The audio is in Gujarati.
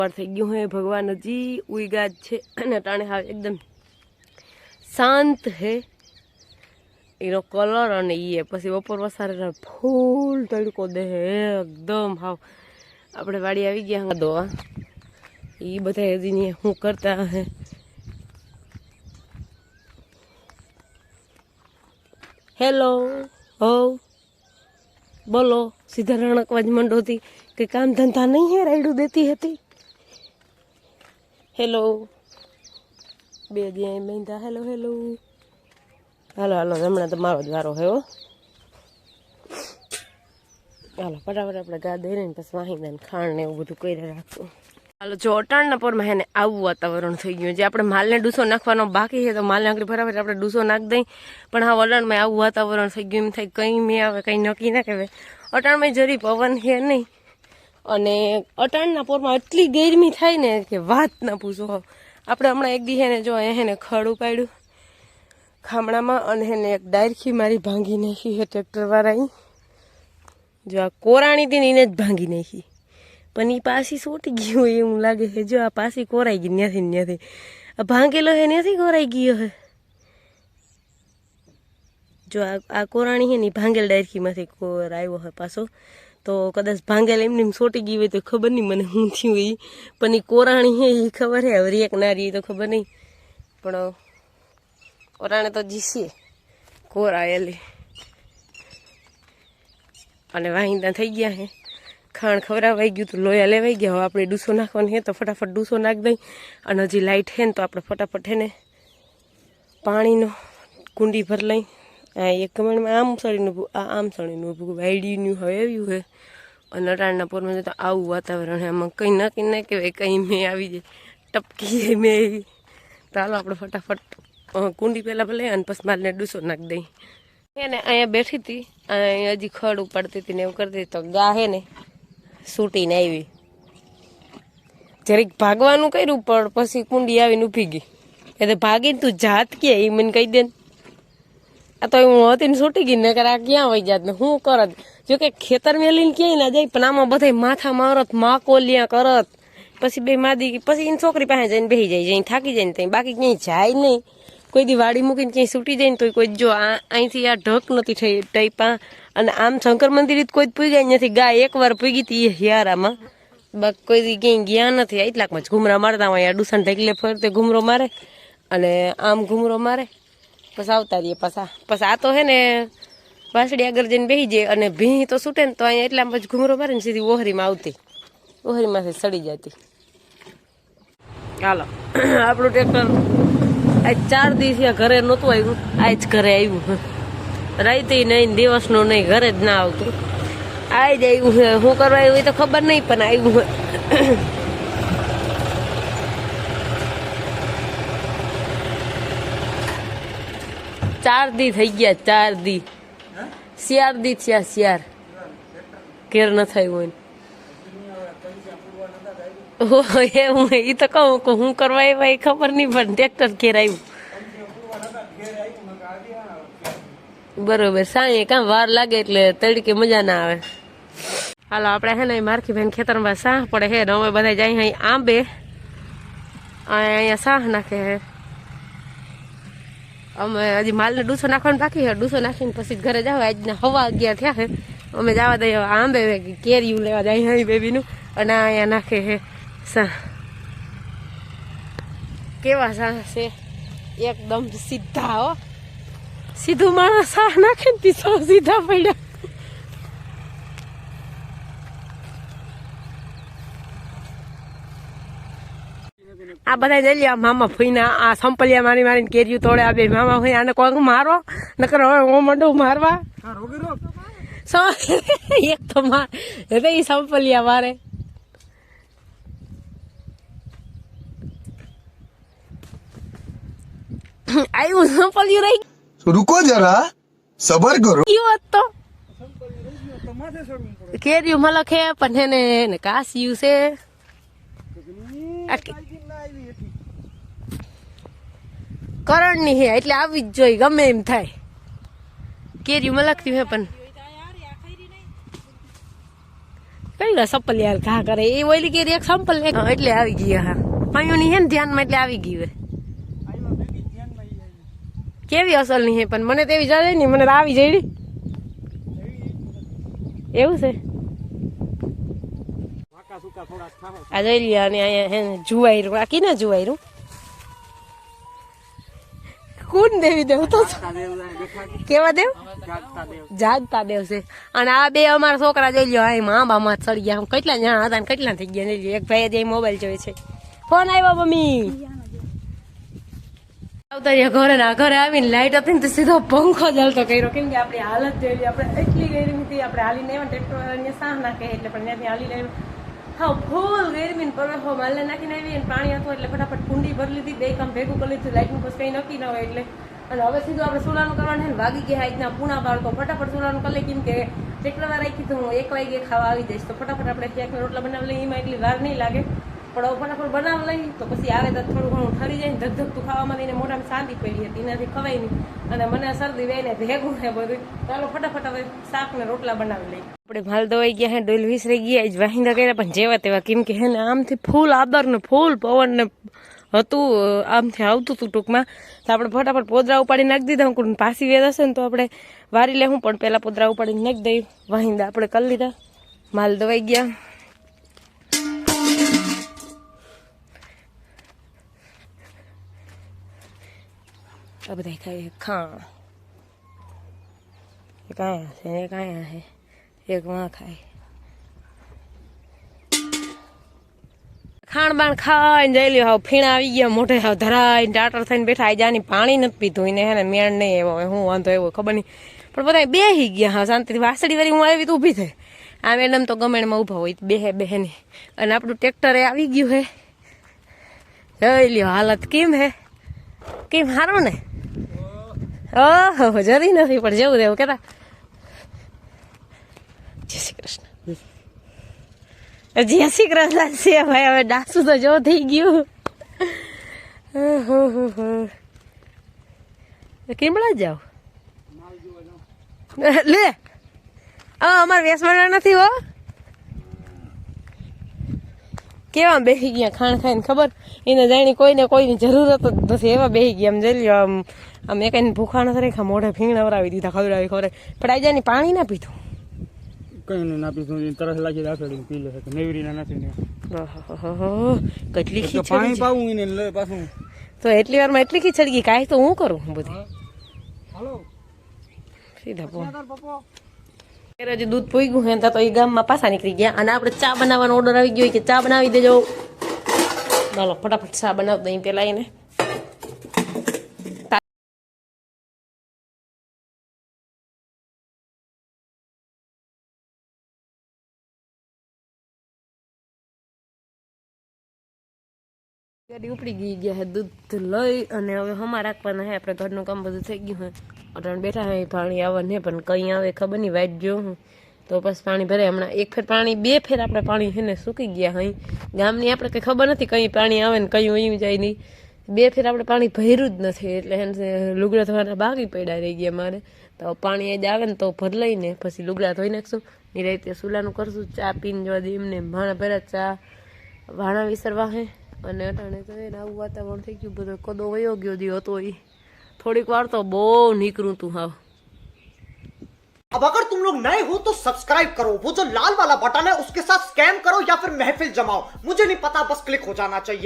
સવાર થઈ ગયું હે ભગવાન હજી ઉઈગા જ છે અને ટાણે હાવ એકદમ શાંત હે એનો કલર અને એ પછી બપોર વસારે ફૂલ તડકો દે હે એકદમ હાવ આપણે વાડી આવી ગયા દોવા એ બધા હજી શું કરતા હે હેલો હો બોલો સીધા રણકવાજ મંડો હતી કે કામ ધંધા નહીં હે રાયડું દેતી હતી હેલો બે જ્યાં બેંધા હેલો હેલો હાલો હાલો હમણાં તો મારો જ વારો હે હો હાલો ફટાફટ આપણે ગા દઈ ને પછી વાહીને ખાણ ને એવું બધું કરી રાખશું હાલો જો અટાણના પોરમાં હે ને આવું વાતાવરણ થઈ ગયું જે આપણે માલને ડૂસો નાખવાનો બાકી છે તો માલને આંગળી ફટાફટ આપણે ડૂસો નાખી દઈ પણ હા વલણમાં આવું વાતાવરણ થઈ ગયું એમ થાય કંઈ મેં આવે કંઈ નક્કી ના કહેવાય અટાણમાં જરી પવન છે નહીં અને અટાણના પોરમાં એટલી ગરમી થાય ને કે વાત ના પૂછો આપણે હમણાં એક દી હે ને જો અહીંયા હે ને ખડ ઉપાડ્યું ખામણામાં અને એને એક ડાયરખી મારી ભાંગી નાખી છે ટ્રેક્ટરવાળા જો આ કોરાણી હતી ને એને જ ભાંગી નાખી પણ એ પાછી સોટી ગઈ હોય એવું લાગે છે જો આ પાછી કોરાઈ ગઈ ત્યાંથી ત્યાંથી આ ભાંગેલો હે ત્યાંથી કોરાઈ ગયો હે જો આ કોરાણી છે ને ભાંગેલ ડાયરખીમાંથી કોર આવ્યો હોય પાછો તો કદાચ ભાંગેલ એમને સોટી ગઈ હોય તો ખબર નહીં મને શું થયું એ પણ એ કોરાણી છે એ ખબર હે હવે એક નારી તો ખબર નહીં પણ કોરાણે તો જીસીએ કોરાયેલી અને વાહિંદા થઈ ગયા હે ખાણ ખવડાવાઈ ગયું તો લોયા લેવાઈ ગયા હવે આપણે ડૂસો નાખવાનું હે તો ફટાફટ ડૂસો નાખી દઈ અને હજી લાઇટ હે ને તો આપણે ફટાફટ હે ને પાણીનો કુંડી ભર લઈ આ એક ગમણમાં આમ સળીનું આમ સળીનું ઊભું વાયડીનું હવે આવ્યું છે અને અટાણના પોરમાં જતા આવું વાતાવરણ છે આમાં કંઈ નક્કી ના કહેવાય કંઈ મેં આવી જાય ટપકી જાય મેં એવી તો હાલો આપણે ફટાફટ કુંડી પહેલાં ભલે અને પછી માલને ડૂસો નાખી દઈ એને અહીંયા બેઠી હતી અહીંયા હજી ખડ ઉપાડતી હતી ને એવું કરતી હતી તો ગા હે ને સૂટીને આવી જરીક ભાગવાનું કર્યું પણ પછી કુંડી આવીને ઊભી ગઈ એટલે ભાગીને તું જાત કે એ મને કહી દે આ તો હું હતી ને છૂટી ગઈ ને કે આ ક્યાં વહી જાત ને હું કરત જો કે ખેતર મેલીને ક્યાંય ના જાય પણ આમાં બધા માથા મારત માકોલિયા કરત પછી બે માદી પછી એની છોકરી પાસે જઈને બેસી જાય જઈને થાકી જાય ને ત્યાં બાકી ક્યાંય જાય નહીં કોઈ દી વાડી મૂકીને ક્યાંય છૂટી જાય ને તો કોઈ જો અહીંથી આ ઢક નથી થઈ ટાઈપા અને આમ શંકર મંદિર કોઈ પૂગ્યા નથી ગાય એકવાર પૂગી હતી હિયારામાં બાકી કોઈ દી ક્યાંય ગયા નથી એટલાકમાં જ ઘૂમરા મારતા હોય ડુસાન ઢગલે ફરતે ઘૂમરો મારે અને આમ ઘૂમરો મારે પછી આવતા રહીએ પાછા પછી આ તો હે ને વાસળી આગળ જઈને બેસી જાય અને ભીં તો છૂટે ને તો અહીંયા એટલા પછી ઘૂમરો મારે ને સીધી ઓહરીમાં આવતી ઓહરીમાંથી સડી જતી ચાલો આપણું ટ્રેક્ટર આજ 4 દિવસ ઘરે નહોતું આવ્યું આજ ઘરે આવ્યું રાતે નહીં દિવસનું નહીં ઘરે જ ના આવતું આજ આવ્યું છે શું કરવા આવ્યું એ તો ખબર નહીં પણ આવ્યું ચાર દી થઈ ગયા 4 દી શિયાર દી થયા શિયાર ઘેર ન થયું હોય એવું એ તો કહું હું કરવા આવ્યા એ ખબર નહીં પણ ટ્રેક્ટર ઘેર આવ્યું બરોબર સાંજે કામ વાર લાગે એટલે તડકે મજા ના આવે હાલો આપણે હે ને મારખી ભાઈ ખેતરમાં સાહ પડે હે ને અમે બધા જાય અહીં આંબે અહીંયા સાહ નાખે હે અમે હજી માલને ડૂસો નાખવાનું બાકી છે ડૂસો નાખીને પછી ઘરે જાવ આજના 11:15 થયા છે અમે જવા દઈએ આંબે કેરીયું લેવા જાય અહીં બેબીનું અને અહીંયા નાખે છે સાહ કેવા સાહ છે એકદમ સીધા હો સીધું માણસ સાહ નાખે ને તીસો સીધા પડ્યા આ બધા જઈ લે મામા ફઈના આ સંપલિયા મારી મારીને કેરીયું તોડે આ બે મામા ફઈ આને કોઈક મારો નકર હવે હું મંડું મારવા એક તો માર એટલે એ સંપલિયા મારે આવ્યું સંપલિયું રહી रुको जरा सबर करो તો કેરીયું મલક હે પણ એને કાસ્યું છે કરણ ની હે એટલે આવી જ જોઈ ગમે એમ થાય કેરીયું મલકતી હે પણ કઈ સપ્પલ યાર ઘા કરે એ ઓલી કેરી એક સંપલ એટલે આવી ગઈ હા પાયો ની હે ને ધ્યાનમાં એટલે આવી ગઈ હે કેવી અસલ ની હે પણ મને તો એવી જાય નહીં મને તો આવી જઈ એવું છે આ જોઈ લ્યો અને અહીંયા હે ને જુવાયરું આ કીને જુવાયરું કોણ દેવી દેવ તો કેવા દેવ જાગતા દેવ છે અને આ બે અમારા છોકરા જોઈ લ્યો આ મા બામાં ચડી ગયા કેટલા જણા હતા ને કેટલા થઈ ગયા એક ભાઈ જે મોબાઈલ જોઈ છે ફોન આવ્યો મમ્મી આવતા ઘરે ના ઘરે આવીને લાઈટ હતી ને તો સીધો પંખો જલતો કર્યો કેમ કે આપણી હાલત જોઈ લી આપણે એટલી ગરમી હતી આપણે હાલી નહીં ટ્રેક્ટર વાળાને સાહ નાખે એટલે પણ ત્યાંથી હાલી લઈને હા ફૂલ ગરમી પર માલને નાખીને આવી પાણી હતું એટલે ફટાફટ કુંડી ભરી લીધી બે કામ ભેગું કરી લીધું લાઈટનું પછી કઈ નક્કી ન હોય એટલે અને હવે સીધું આપણે સુલાનું કરવાનું છે ને વાગી ગયા રીતના પૂણા બાળકો ફટાફટ સુલાનું કરી લે કેમ કે ટ્રેક્ટર વાળા રાખી હું 1 વાગે ખાવા આવી જઈશ તો ફટાફટ આપણે ક્યાંક રોટલા બનાવી લઈએ એમાં એટલી વાર નહીં લાગે પણ હવે ફટાફટ બનાવી લઈ તો પછી આવે તો થોડું ઘણું ઠરી જાય ને ધગધગતું ખાવામાં લઈને મોઢામાં શાંતિ પડી હતી એનાથી ખવાય નહીં અને મને શરદી વહીને ભેગું છે બધું ચાલો ફટાફટ હવે શાક ને રોટલા બનાવી લઈએ આપણે માલ દવાઈ ગયા હે ડોલ વિસરી ગયા જ વાહિંદા કર્યા પણ જેવા તેવા કેમ કે હે ને આમથી ફૂલ આદર ને ફૂલ પવન ને હતું આમથી આવતું હતું ટૂંકમાં તો આપણે ફટાફટ પોદરા ઉપાડી નાખી દીધા હું પાછી વેદ હશે ને તો આપણે વારી લેવું પણ પેલા પોદરા ઉપાડી નાખી દઈ વાહિંદા આપણે કરી લીધા માલ દવાઈ ગયા આ બધા ખાઈએ ખાણ એક આયા છે એક આયા છે એક માં ખાય ખાણ બાણ ખાઈને જઈ લ્યો હાવ ફીણા આવી ગયા મોઢે હાવ ધરાઈને ટાટર થઈને બેઠા આ જાની પાણી નથી પીધું એને હે ને મેળ નહીં એવો હું વાંધો એવો ખબર નહીં પણ બધા બેહી ગયા હા શાંતિથી વાસળી વાળી હું આવી તો ઊભી થઈ આ મેડમ તો ગમેણમાં ઊભા હોય બેહે નહીં અને આપણું ટ્રેક્ટરે આવી ગયું હે જઈ લ્યો હાલત કેમ હે કેમ સારું ને ઓહો જરી નથી પણ જવું દેવું કેતા જય શ્રી કૃષ્ણ જય શ્રી કૃષ્ણ છે ભાઈ હવે ડાસુ તો જો થઈ ગયું કેમડા જાવ લે અમારે વેસવાના નથી હો કેવા બેસી ગયા ખાણ ખાઈને ખબર એને જાણી કોઈને કોઈની જરૂરત જ નથી એવા બેસી ગયા આમ જઈ લ્યો આમ એક ભૂખા નથી રેખા મોઢે ફીંગણાવરાવી દીધા ખવડાવી પણ આ જાની પાણી ના પીધું કઈ ના પીધું તરસ લાગી રાખડી પી લે નેવરી ના નથી કેટલી ખીચડી પાણી પાવું એને લે પાછું તો એટલી વારમાં એટલી ખીચડી ગઈ કાંઈ તો હું કરું બધી હાલો સીધા પો હજી દૂધ પોઈ ગયું હે તો એ ગામમાં પાછા નીકળી ગયા અને આપણે ચા બનાવવાનો ઓર્ડર આવી ગયો કે ચા બનાવી દેજો ચાલો ફટાફટ ચા બનાવ દઈ પેલા એને ગાડી ઉપડી ગયા હે દૂધ લઈ અને હવે હમા રાખવાના હે આપણે ઘરનું કામ બધું થઈ ગયું હે અટાણ બેઠા હે પાણી આવવાનું હે પણ કઈ આવે ખબર નહીં વાઈટ જો હું તો બસ પાણી ભરાય હમણાં એક ફેર પાણી બે ફેર આપણે પાણી છે ને સૂકી ગયા અહીં ગામની આપણે કંઈ ખબર નથી કઈ પાણી આવે ને કયું અહીં જાય નહીં બે ફેર આપણે પાણી ભર્યું જ નથી એટલે લુગડા ધોવાના બાકી પડ્યા રહી ગયા મારે તો પાણી જ આવે ને તો ભર લઈને પછી લુગડા ધોઈ નાખશું નિરાતે સુલાનું કરશું ચા પીને જવા દે એમને ભાણા ભર્યા ચા ભાણા વિસરવા હે અને અટાણે તો એને આવું વાતાવરણ થઈ ગયું બધો કદો વયો ગયો દી હતો એ થોડીક વાર તો બહુ નીકળું તું હાવ अब अगर तुम लोग नए हो तो सब्सक्राइब करो वो जो लाल वाला बटन है उसके साथ स्कैम करो या फिर महफिल जमाओ मुझे नहीं पता बस क्लिक हो जाना चाहिए